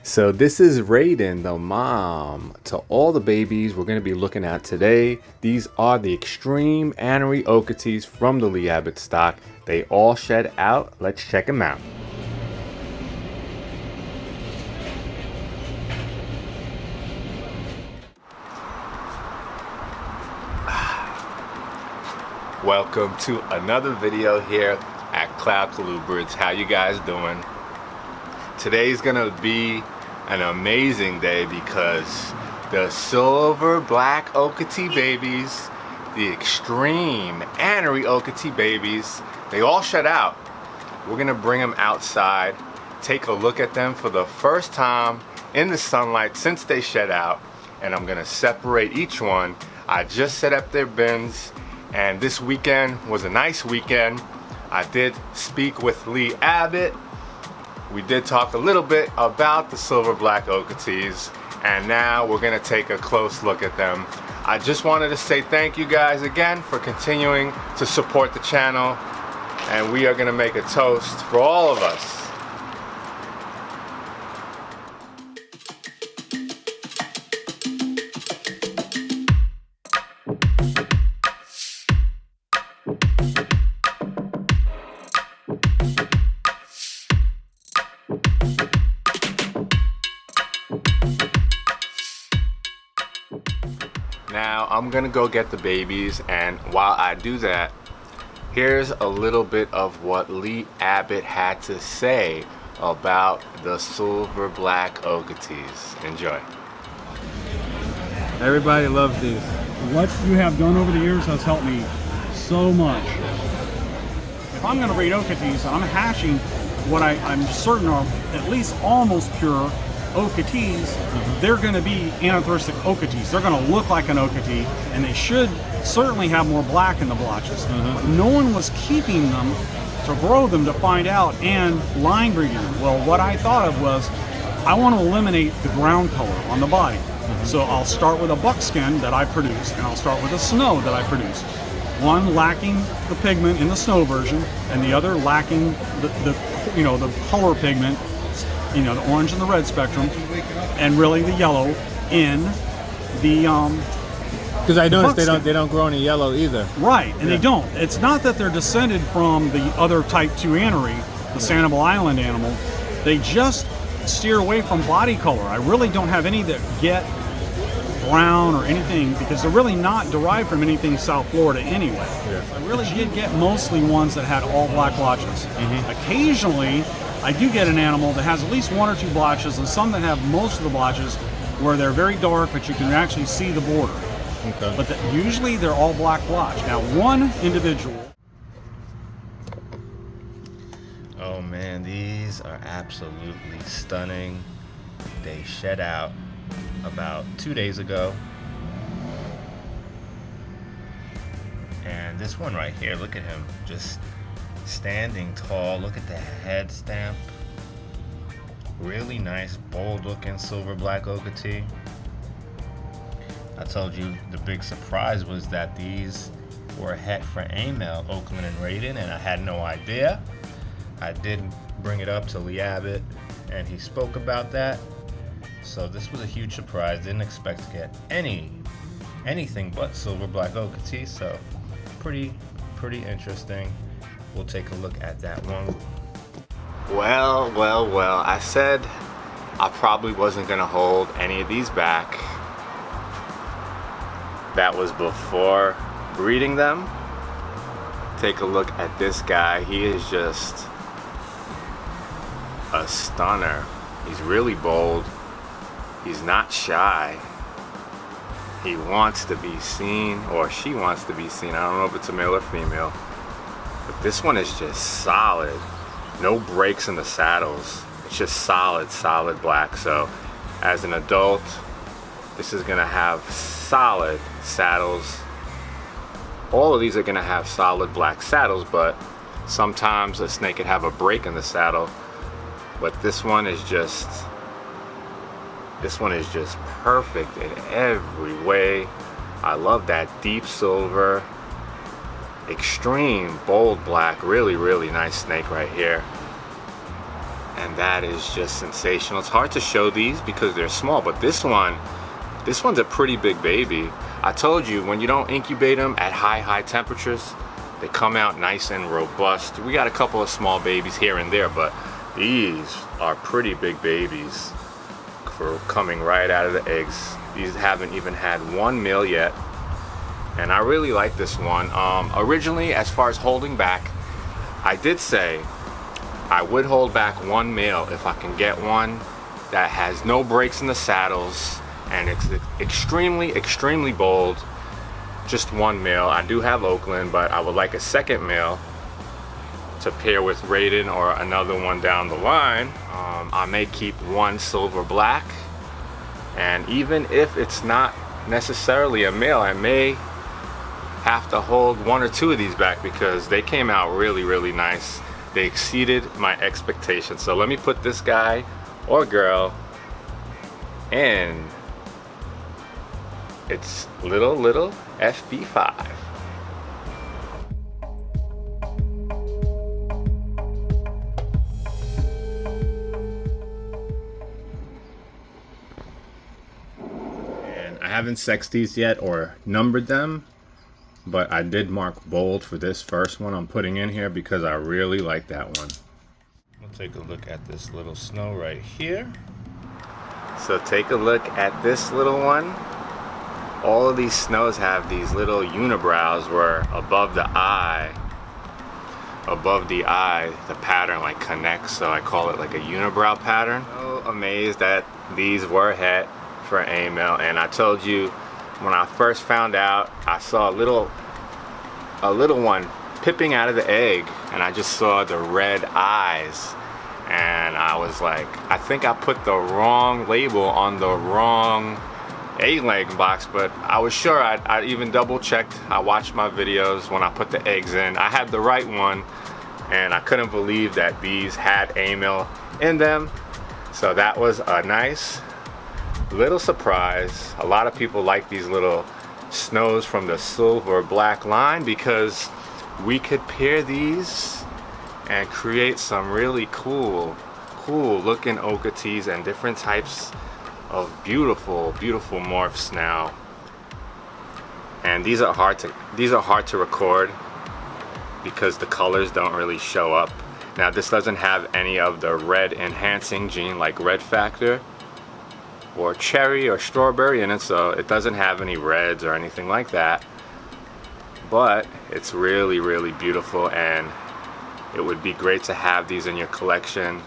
So this is Raiden, the mom, to all the babies we're going to be looking at today. These are the extreme Anery Okeetees from the Lee Abbott stock. They all shed out. Let's check them out. Welcome to another video here at Colubrids. How you guys doing? Today's gonna be an amazing day because the silver black Okeetee babies, the extreme Anery Okeetee babies, they all shed out. We're gonna bring them outside, take a look at them for the first time in the sunlight since they shed out, and I'm gonna separate each one. I just set up their bins, and this weekend was a nice weekend. I did speak with Lee Abbott. We did talk a little bit about the silver black Okeetees, and now we're gonna take a close look at them. I just wanted to say thank you guys again for continuing to support the channel, and we are gonna make a toast for all of us. Now I'm gonna go get the babies, and while I do that, here's a little bit of what Lee Abbott had to say about the silver black Okeetees. Enjoy. Everybody loves these. What you have done over the years has helped me so much. If I'm going to breed Okeetees, I'm hatching what I'm certain are at least almost pure Okeetees. They're going to be anthristic Okeetees. They're going to look like an Okeetee, and they should certainly have more black in the blotches. But no one was keeping them to grow them to find out and line breeding them. Well, what I thought of was I want to eliminate the ground color on the body. So I'll start with a buckskin that I produce, and I'll start with a snow that I produce. One lacking the pigment in the snow version, and the other lacking the color pigment, the orange and the red spectrum, and really the yellow in the because I noticed they don't grow any yellow either. Right, and they don't. It's not that they're descended from the other type 2 Anery, the Sanibel Island animal. They just steer away from body color. I really don't have any that get brown or anything because they're really not derived from anything South Florida anyway. Yeah. I really did get mostly ones that had all black blotches. Occasionally, I do get an animal that has at least 1 or 2 blotches, and some that have most of the blotches where they're very dark, but you can actually see the border. Okay. But usually they're all black blotch. Now, one individual. Oh man, these are absolutely stunning. They shed out about 2 days ago. And this one right here, look at him, just standing tall. Look at the head stamp. Really nice, bold looking silver black Okeetee. I told you the big surprise was that these were het for Amel, Oakland and Raiden, and I had no idea. I did bring it up to Lee Abbott, and he spoke about that. So this was a huge surprise. Didn't expect to get anything but silver black Okeetee. So pretty interesting. We'll take a look at that one. Well. I said I probably wasn't gonna hold any of these back. That was before breeding them. Take a look at this guy. He is just a stunner. He's really bold. He's not shy. He wants to be seen, or she wants to be seen. I don't know if it's a male or female. But this one is just solid. No breaks in the saddles. It's just solid black. So as an adult, this is gonna have solid saddles. All of these are gonna have solid black saddles, but sometimes a snake could have a break in the saddle. But this one is just perfect in every way. I love that deep silver, extreme bold black, really nice snake right here. and that is just sensational. It's hard to show these because they're small, but this one's a pretty big baby. I told you, when you don't incubate them at high temperatures, they come out nice and robust. We got a couple of small babies here and there, but these are pretty big babies for coming right out of the eggs. These haven't even had one male yet, and I really like this one. Originally, as far as holding back, I did say I would hold back one male if I can get one that has no breaks in the saddles and it's extremely bold. Just one male. I do have Oakland, but I would like a second male to pair with Raiden or another one down the line. I may keep one silver black, and even if it's not necessarily a male, I may have to hold one or two of these back because they came out really nice. They exceeded my expectations. So let me put this guy or girl in. It's little FB5. And I haven't sexed these yet or numbered them, but I did mark bold for this first one I'm putting in here because I really like that one. We'll take a look at this little snow right here. So take a look at this little one. All of these snows have these little unibrows where above the eye, the pattern like connects, so I call it like a unibrow pattern. So amazed that these were het for a male, and I told you when I first found out, I saw a little one pipping out of the egg, and I just saw the red eyes, and I was like, I think I put the wrong label on the wrong egg laying box, but I was sure. I even double checked. I watched my videos when I put the eggs in. I had the right one, and I couldn't believe that these had a male in them. So that was a nice little surprise. A lot of people like these little snows from the silver black line because we could pair these and create some really cool looking Okeetees and different types of beautiful morphs now. And these are hard to record because the colors don't really show up. Now this doesn't have any of the red enhancing gene like red factor or cherry or strawberry in it, so it doesn't have any reds or anything like that, but it's really beautiful, and it would be great to have these in your collection.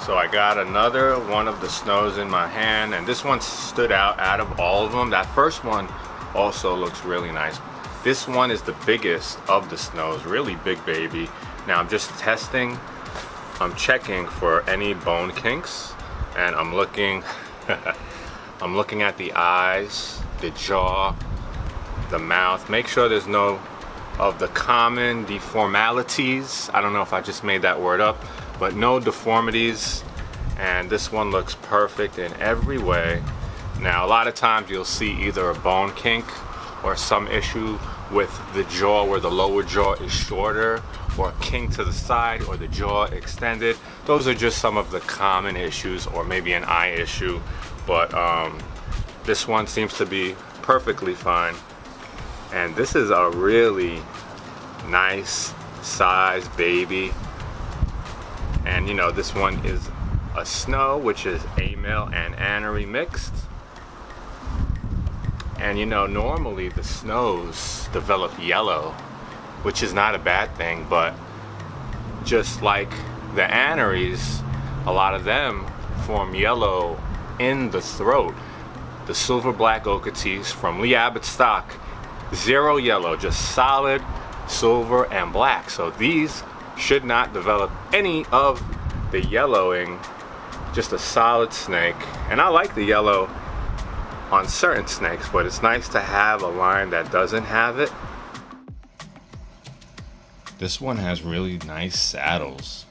So I got another one of the snows in my hand, and this one stood out of all of them. That first one also looks really nice. This one is the biggest of the snows, really big baby. Now I'm just testing, I'm checking for any bone kinks, and I'm looking I'm looking at the eyes, the jaw, the mouth. Make sure there's no of the common deformalities. I don't know if I just made that word up, but no deformities, and this one looks perfect in every way. Now a lot of times you'll see either a bone kink or some issue with the jaw where the lower jaw is shorter, or a kink to the side, or the jaw extended. Those are just some of the common issues, or maybe an eye issue, but this one seems to be perfectly fine. And this is a really nice size baby. And you know, this one is a snow, which is a male and anery mixed. And you know, normally the snows develop yellow, which is not a bad thing, but just like the anerys, a lot of them form yellow in the throat. The silver black Okeetees from Lee Abbott stock, zero yellow, just solid silver and black. So these should not develop any of the yellowing, just a solid snake. And I like the yellow on certain snakes, but it's nice to have a line that doesn't have it. This one has really nice saddles.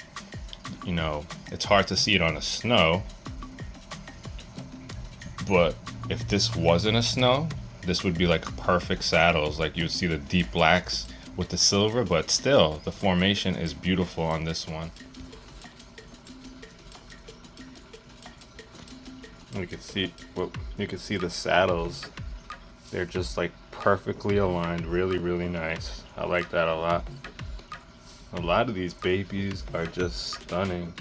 you know, it's hard to see it on the snow. But if this wasn't a snow, this would be like perfect saddles. Like you would see the deep blacks with the silver, but still the formation is beautiful on this one. You can see, well, you can see the saddles. They're just like perfectly aligned, really, really nice. I like that a lot. A lot of these babies are just stunning.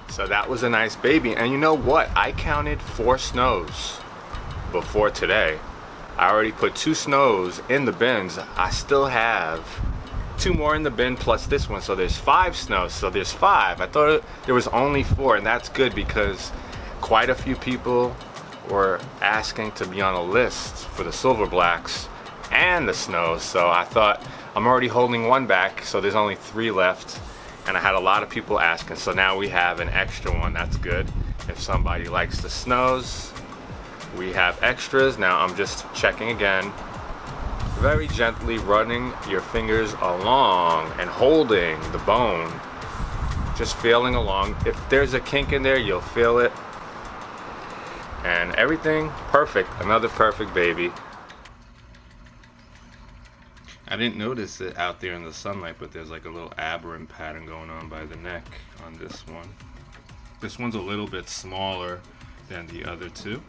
So that was a nice baby. And you know what? I counted 4 snows before today. I already put 2 snows in the bins. I still have 2 more in the bin plus this one. So there's 5 snows. So there's 5. I thought there was only 4, and that's good because quite a few people were asking to be on a list for the silver blacks and the snows. So I thought I'm already holding 1 back. So there's only 3 left. And I had a lot of people asking, so now we have an extra one. That's good. If somebody likes the snows, we have extras. Now I'm just checking again. Very gently running your fingers along and holding the bone. Just feeling along. If there's a kink in there, you'll feel it. And everything perfect. Another perfect baby. I didn't notice it out there in the sunlight, but there's like a little aberrant pattern going on by the neck on this one. This one's a little bit smaller than the other 2.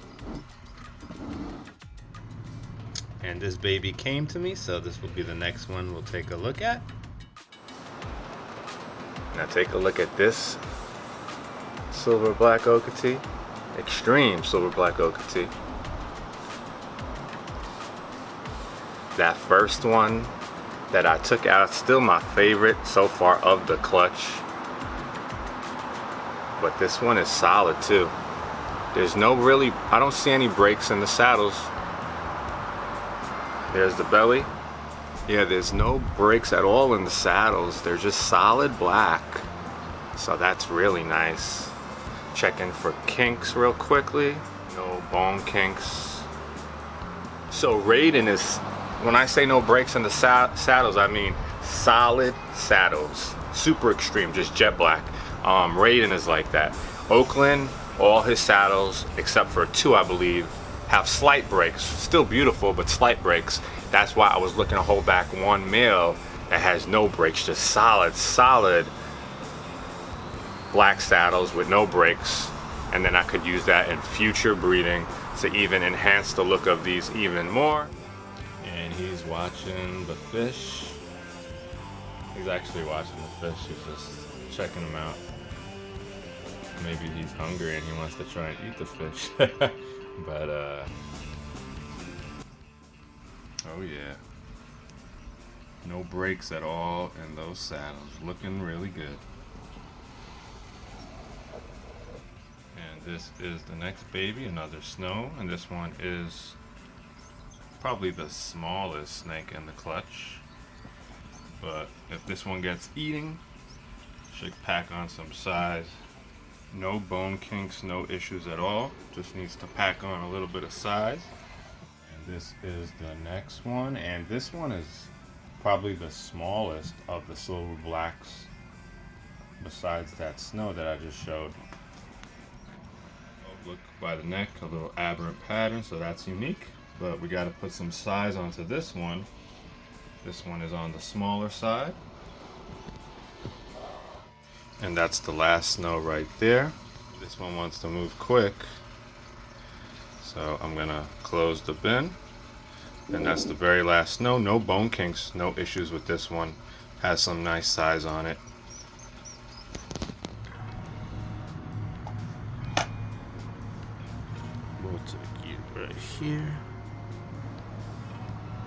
And this baby came to me, so this will be the next one we'll take a look at. Now take a look at this silver black Okeetee, extreme silver black Okeetee. That first one that I took out, still my favorite so far of the clutch. But this one is solid too. There's no really, I don't see any breaks in the saddles. There's the belly. Yeah, there's no breaks at all in the saddles. They're just solid black. So that's really nice. Checking for kinks real quickly. No bone kinks. So Raiden is, when I say no breaks in the saddles, I mean solid saddles. Super extreme, just jet black. Raiden is like that. Oakland, all his saddles, except for 2, I believe, have slight breaks. Still beautiful, but slight breaks. That's why I was looking to hold back 1 male that has no breaks. Just solid black saddles with no breaks. And then I could use that in future breeding to even enhance the look of these even more. And he's watching the fish. He's actually watching the fish. He's just checking them out. Maybe he's hungry and he wants to try and eat the fish. But oh yeah, no breaks at all in those saddles. Looking really good. And this is the next baby, another snow, and this one is probably the smallest snake in the clutch. But if this one gets eating, should pack on some size. No bone kinks, no issues at all. Just needs to pack on a little bit of size. And this is the next one, and this one is probably the smallest of the silver blacks besides that snow that I just showed. Oh, look by the neck, a little aberrant pattern, so that's unique. But we got to put some size onto this one. This one is on the smaller side. And that's the last snow right there. This one wants to move quick. So I'm gonna close the bin. And that's the very last snow. No bone kinks, no issues with this one. Has some nice size on it. We'll take you right here.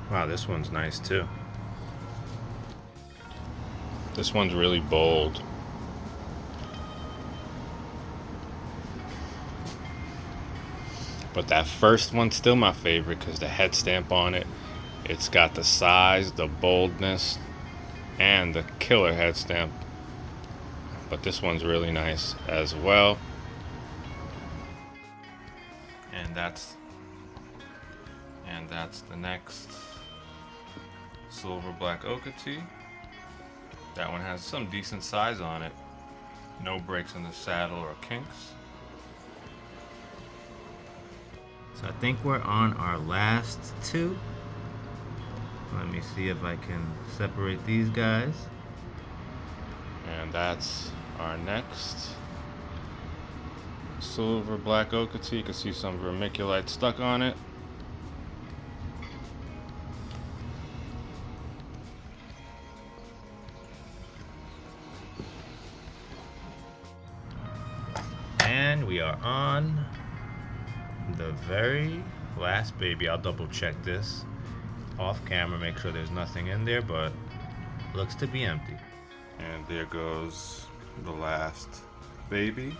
Wow, this one's nice too. This one's really bold. But that first one's still my favorite because the head stamp on it, it's got the size, the boldness, and the killer head stamp. But this one's really nice as well. And that's the next silver black Okeetee. That one has some decent size on it. No breaks in the saddle or kinks. So I think we're on our last two. Let me see if I can separate these guys. And that's our next silver Black Okeetee. You can see some vermiculite stuck on it. And we are on the very last baby. I'll double check this off camera, make sure there's nothing in there, but looks to be empty. And there goes the last baby.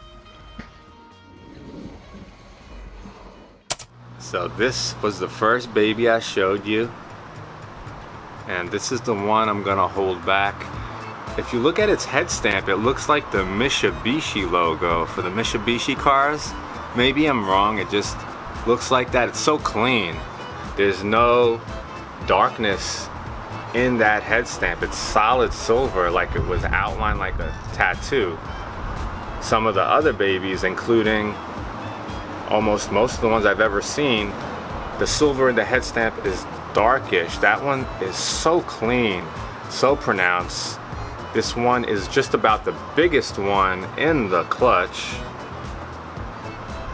So this was the first baby I showed you, and this is the one I'm gonna hold back. If you look at its head stamp, it looks like the Mitsubishi logo for the Mitsubishi cars. Maybe I'm wrong, it just looks like that. It's so clean. There's no darkness in that head stamp. It's solid silver, like it was outlined like a tattoo. Some of the other babies, including almost most of the ones I've ever seen, the silver in the head stamp is darkish. That one is so clean, so pronounced. This one is just about the biggest one in the clutch,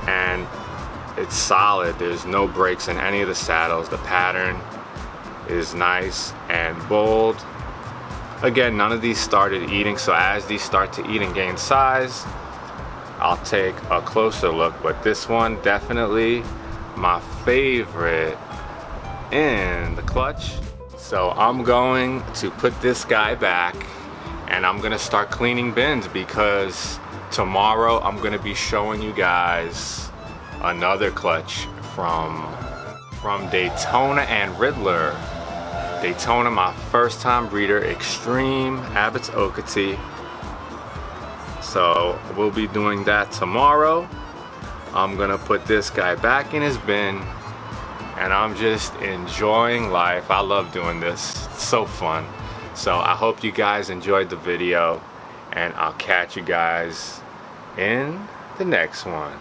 and it's solid. There's no breaks in any of the saddles. The pattern is nice and bold. Again, none of these started eating, so as these start to eat and gain size, I'll take a closer look. But this one, definitely my favorite in the clutch. So I'm going to put this guy back, and I'm gonna start cleaning bins, because tomorrow I'm gonna be showing you guys another clutch from Daytona and Riddler. Daytona, my first time breeder, Extreme Abbott's Okeetee. So we'll be doing that tomorrow. I'm gonna put this guy back in his bin, and I'm just enjoying life. I love doing this, it's so fun. So I hope you guys enjoyed the video, and I'll catch you guys in the next one.